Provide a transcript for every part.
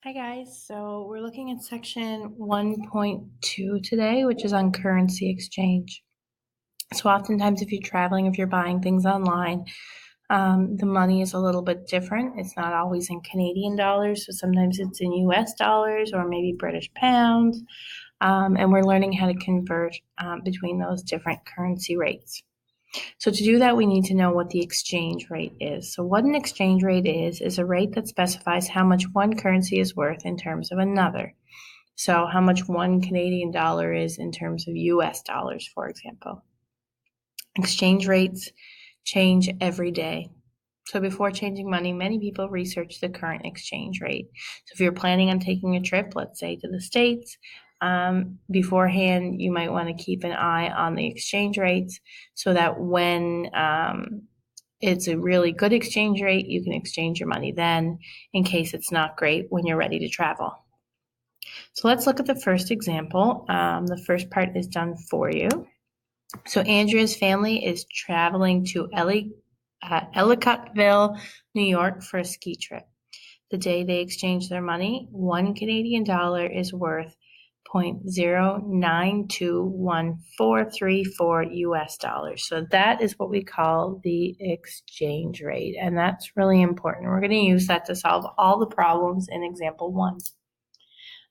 Hi guys, so we're looking at section 1.2 today, which is on currency exchange. So oftentimes if you're traveling, if you're buying things online, the money is a little bit different. It's not always in Canadian dollars, so sometimes it's in US dollars or maybe British pounds, and we're learning how to convert between those different currency rates. So to do that, we need to know what the exchange rate is. So what an exchange rate is a rate that specifies how much one currency is worth in terms of another. So how much one Canadian dollar is in terms of US dollars, for example. Exchange rates change every day. So before changing money, many people research the current exchange rate. So if you're planning on taking a trip, let's say to the States, beforehand, you might want to keep an eye on the exchange rates so that when it's a really good exchange rate, you can exchange your money then in case it's not great when you're ready to travel. So let's look at the first example. The first part is done for you. So Andrea's family is traveling to Ellicottville, New York for a ski trip. The day they exchange their money, one Canadian dollar is worth 0.0921434 US dollars. So that is what we call the exchange rate, and that's really important. We're going to use that to solve all the problems in example 1.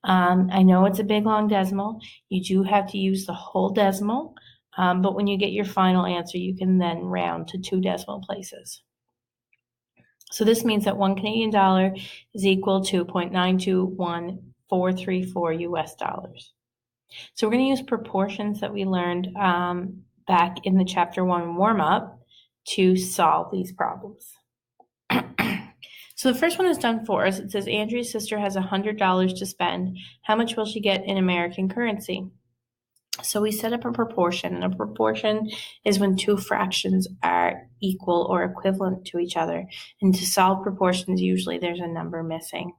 I know it's a big long decimal. You do have to use the whole decimal, but when you get your final answer, you can then round to 2 decimal places. So this means that one Canadian dollar is equal to 0.921434 US dollars. So we're going to use proportions that we learned back in the chapter 1 warm-up to solve these problems. So the first one is done for us. It says Andrea's sister has $100 to spend. How much will she get in American currency? So we set up a proportion, and a proportion is when two fractions are equal or equivalent to each other. And to solve proportions, usually there's a number missing.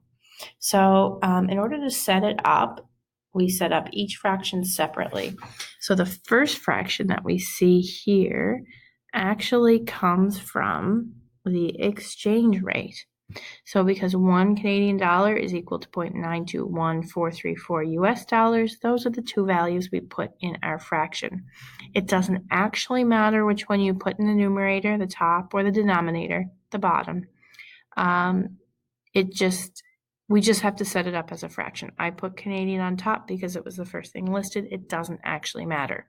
So in order to set it up, we set up each fraction separately. So the first fraction that we see here actually comes from the exchange rate. So because one Canadian dollar is equal to 0.921434 US dollars, those are the two values we put in our fraction. It doesn't actually matter which one you put in the numerator, the top, or the denominator, the bottom. We just have to set it up as a fraction. I put Canadian on top because it was the first thing listed. It doesn't actually matter.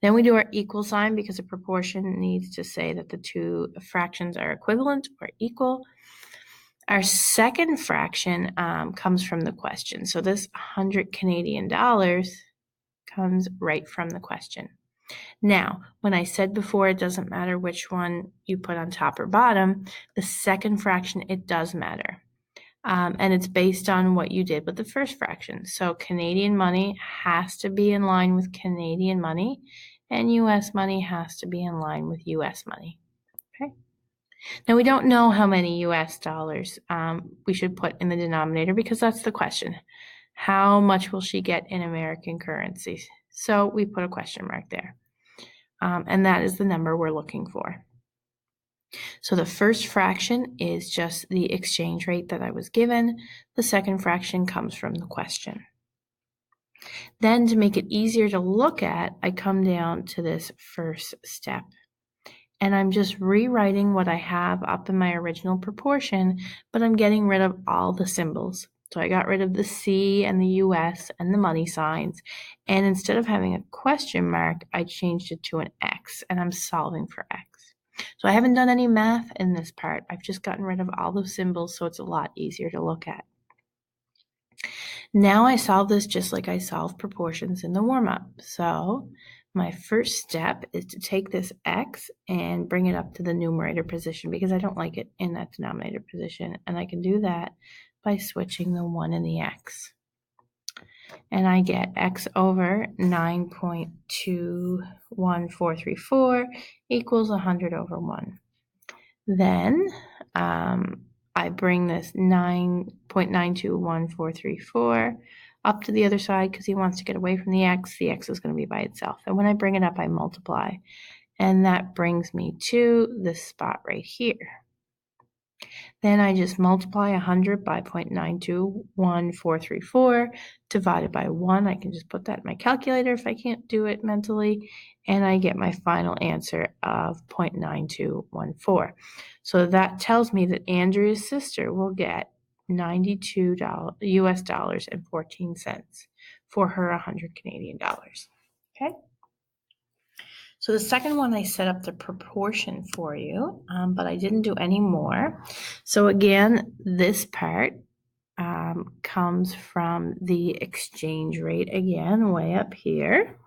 Then we do our equal sign because a proportion needs to say that the two fractions are equivalent or equal. Our second fraction comes from the question. So this 100 Canadian dollars comes right from the question. Now, when I said before it doesn't matter which one you put on top or bottom, the second fraction, it does matter. And it's based on what you did with the first fraction. So Canadian money has to be in line with Canadian money, and US money has to be in line with US money. Okay. Now, we don't know how many US dollars we should put in the denominator because that's the question. How much will she get in American currency? So we put a question mark there. And that is the number we're looking for. So the first fraction is just the exchange rate that I was given. The second fraction comes from the question. Then to make it easier to look at, I come down to this first step. And I'm just rewriting what I have up in my original proportion, but I'm getting rid of all the symbols. So I got rid of the C and the US and the money signs. And instead of having a question mark, I changed it to an X, and I'm solving for X. So I haven't done any math in this part. I've just gotten rid of all the symbols, so it's a lot easier to look at. Now I solve this just like I solve proportions in the warm-up. So my first step is to take this X and bring it up to the numerator position because I don't like it in that denominator position. And I can do that by switching the 1 and the X. And I get X over 9.21434 equals 100 over 1. Then I bring this 9.921434 up to the other side because he wants to get away from the X. The X is going to be by itself. And when I bring it up, I multiply. And that brings me to this spot right here. Then I just multiply 100 by 0.921434 divided by 1. I can just put that in my calculator if I can't do it mentally, and I get my final answer of 0.9214. So that tells me that Andrea's sister will get $92 US dollars and 14 cents for her 100 Canadian dollars. Okay? So the second one, I set up the proportion for you, but I didn't do any more. So again, this part comes from the exchange rate again, way up here.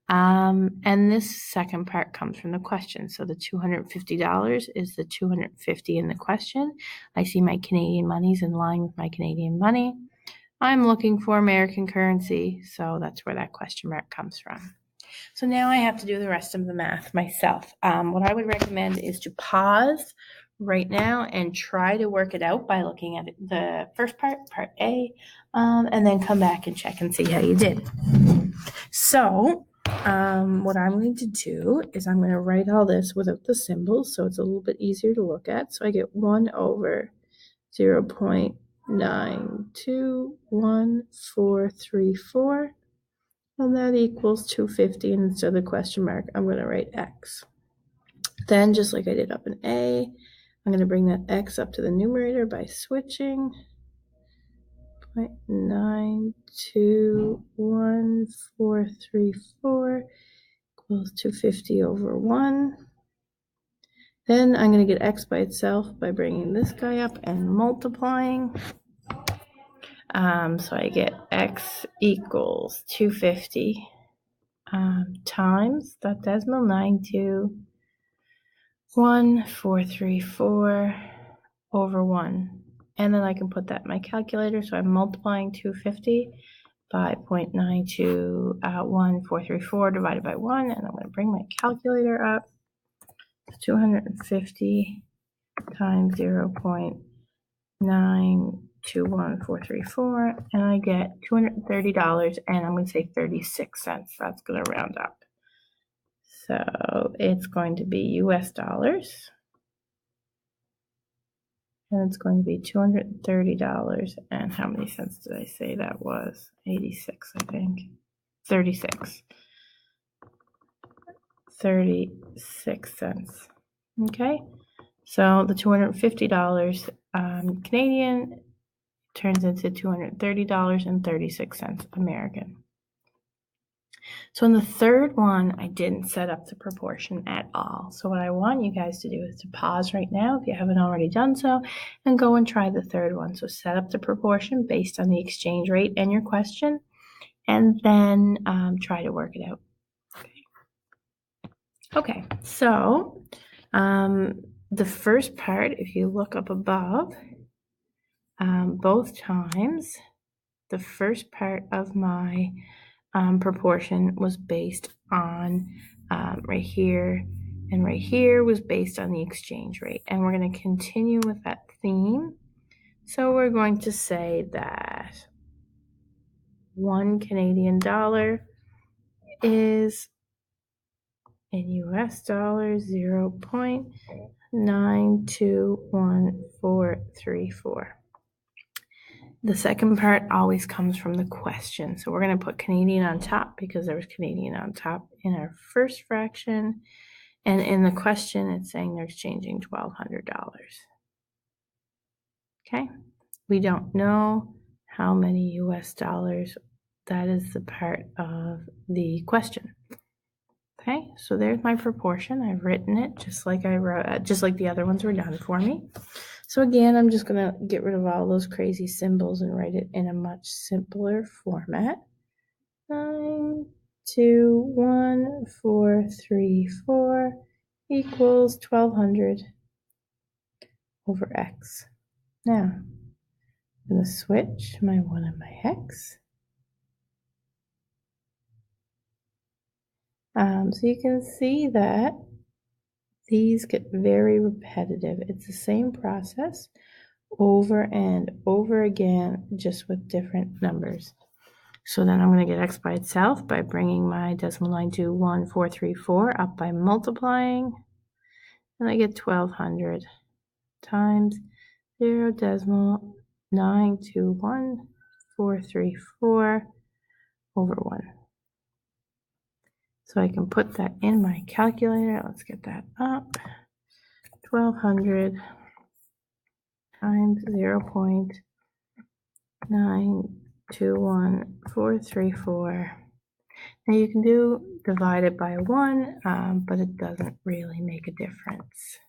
And this second part comes from the question. So the $250 is the 250 in the question. I see my Canadian money's in line with my Canadian money. I'm looking for American currency, so that's where that question mark comes from. So now I have to do the rest of the math myself. What I would recommend is to pause right now and try to work it out by looking at the first part, part A, and then come back and check and see how you did. So what I'm going to do is I'm going to write all this without the symbols, so it's a little bit easier to look at. So I get 1 over 0.921434. And that equals 250, and instead of the question mark, I'm going to write X. Then, just like I did up in A, I'm going to bring that X up to the numerator by switching. 0.921434 equals 250 over 1. Then I'm going to get X by itself by bringing this guy up and multiplying. So I get X equals 250 times that decimal 921,434 over 1. And then I can put that in my calculator. So I'm multiplying 250 by 0.921434 divided by 1. And I'm going to bring my calculator up. 250 times 0.921434, and I get $230, and I'm going to say 36 cents. That's going to round up. So it's going to be US dollars, and it's going to be $230. And how many cents did I say that was? 86, I think. 36. 36 cents. Okay, so the $250 Canadian turns into $230.36 American. So in the third one, I didn't set up the proportion at all. So what I want you guys to do is to pause right now if you haven't already done so, and go and try the third one. So set up the proportion based on the exchange rate and your question, and then try to work it out. Okay, so the first part, if you look up above, both times, the first part of my proportion was based on right here and right here was based on the exchange rate. And we're going to continue with that theme. So we're going to say that 1 Canadian dollar is in US dollars 0.921434. The second part always comes from the question. So we're going to put Canadian on top because there was Canadian on top in our first fraction. And in the question, it's saying they're exchanging $1,200. Okay. We don't know how many US dollars. That is the part of the question. Okay, so there's my proportion. I've written it just like I wrote, just like the other ones were done for me. So again, I'm just going to get rid of all those crazy symbols and write it in a much simpler format. 921,434 equals 1,200 over X. Now, I'm going to switch my 1 and my X. So you can see that these get very repetitive. It's the same process over and over again, just with different numbers. So then I'm going to get X by itself by bringing my decimal line to 1,434 up by multiplying, and I get 1,200 times 0.921434 over 1. So I can put that in my calculator. Let's get that up. 1200 times 0.921434. Now you can do divided by 1, but it doesn't really make a difference.